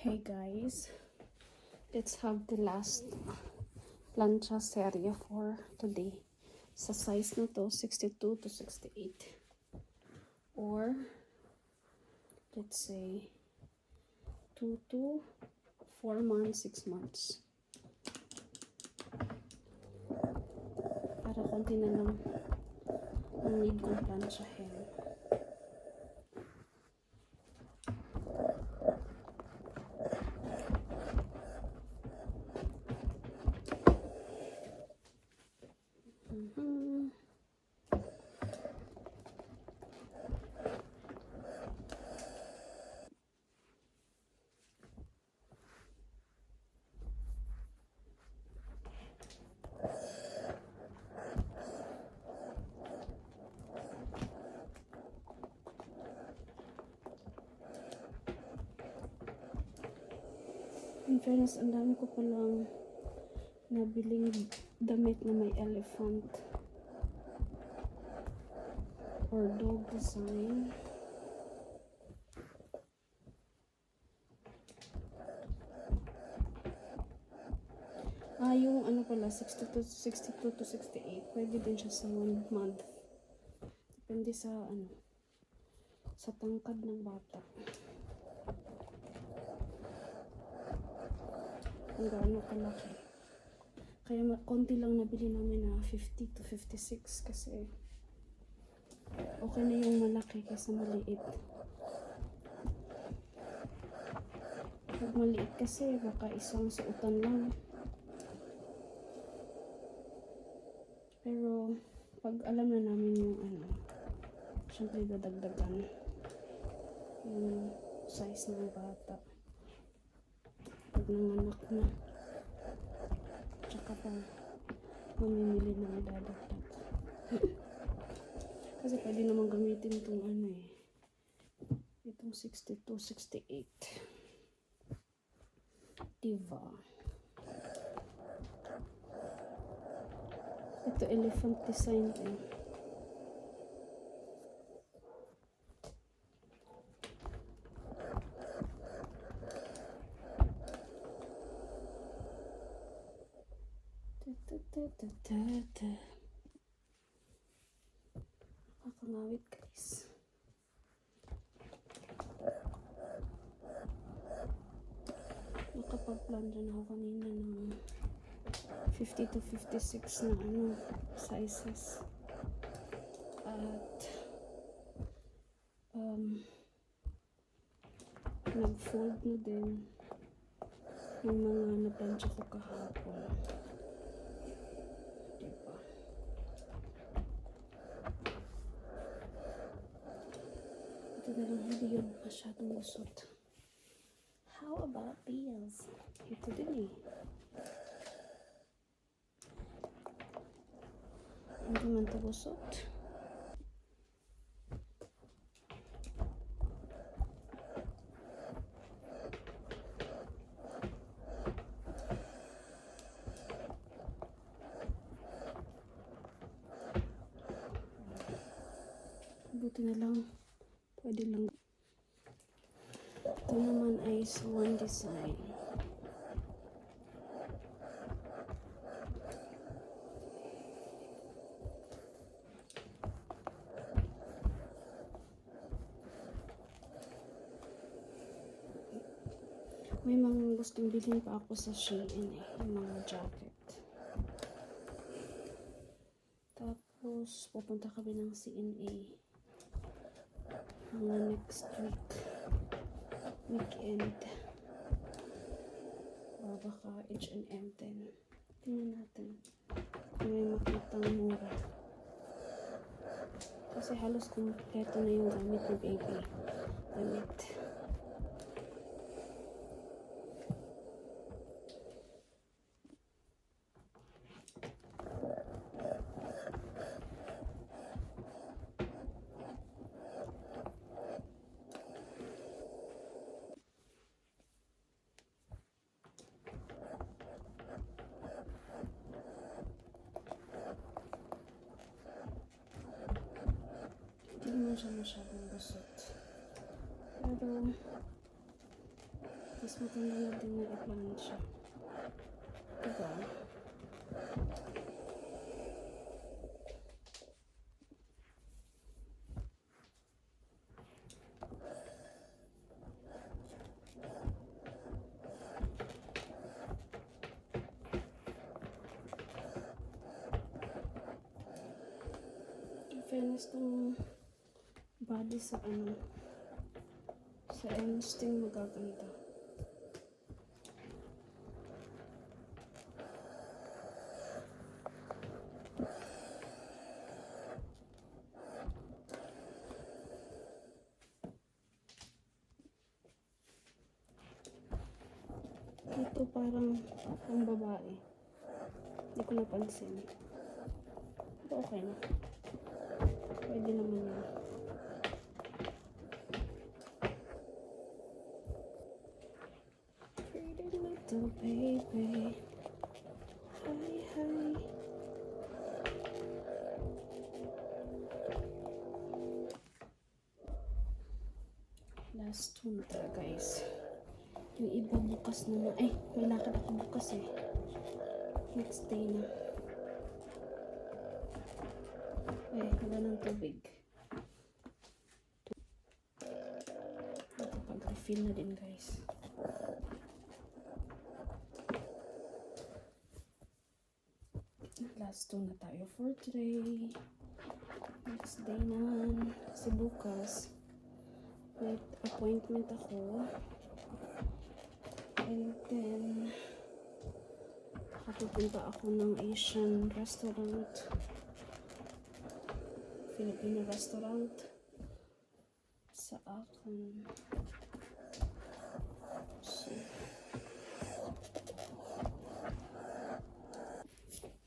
Hey guys, let's have the last plancha serya for today. Sa size na to, 62 to 68. Or, let's say, 2 to 4 months, 6 months. Para konti na lang ang need kong planchahin. In fairness, ang dami ko palang nabiling damit na may elephant or dog design. Yung ano pala, 62 to 68. Pwede din siya sa 1 month. Depende sa ano, sa tangkad ng bata. Kung gaano kalaki. Kaya konti lang nabili namin na 50 to 56 kasi okay na yung malaki kaysa maliit. Pag maliit kasi baka isang suotan lang. Pero pag alam na namin yung ano, syempre dadagdagan yung size ng bata. Pag nanganak na, tsaka pa mamimili na idadagdag. Kasi pwede naman gamitin itong ano itong 62, 68. Diva. Ito elephant design din. Nakakangawit guys. Nakapag-plan dyan ako kanina ng 50 to 56 na ano, sizes. At nag-fold na din yung mga naplansya ko kahapon. Diba? Ito na lang, hindi yun masyadong lusot. How about these? Ito din Hindi man ito lusot. Buti na lang. Pwede lang. Ito naman ay Swan design. May mga gustong bilhin pa ako sa Shein yung mga jacket. Tapos, pupunta kami ng CNA mga next weekend. Baka H&M din. Tingnan natin kung may makitang mura. Kasi halos kompleto na yung gamit ng baby. Damit. Hindi naman siya masyadong lusot. Pero Mas maganda na din na i-plansya. Diba? Fairness tong body sa sa instinct magaganda. Ito parang pang babae. Hindi ko napansin. Ito okay na. Pwede naman yun. Pretty little baby. Hi, hi. Last two na talaga guys. Yung iba bukas naman. Ay, may lakad ako bukas eh. Next day na. Eh, wala ng tubig. Pag-refill na din guys. Last two na tayo for today. Next day na. Kasi bukas may appointment ako. And then pupunta ako ng Asian restaurant, Filipino restaurant sa akin. So,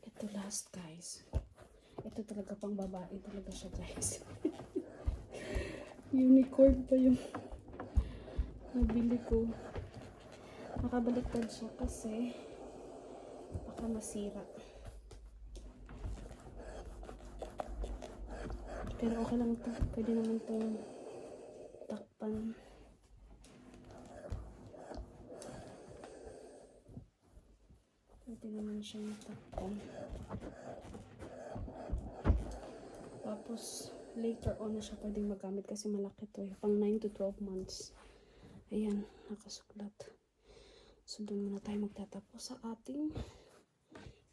ito last guys. Ito talaga pang babae talaga siya guys. Unicorn pa yung nabili ko. Nakabaliktad siya kasi baka masira. Pero okay lang ito. Pwede naman itong takpan. Pwede naman siyang takpan. Tapos later on na siya pwedeng magamit kasi malaki ito eh. Pang 9 to 12 months. Ayan, nakasuklat. So, doon muna tayo magtatapos sa ating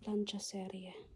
plancha serye.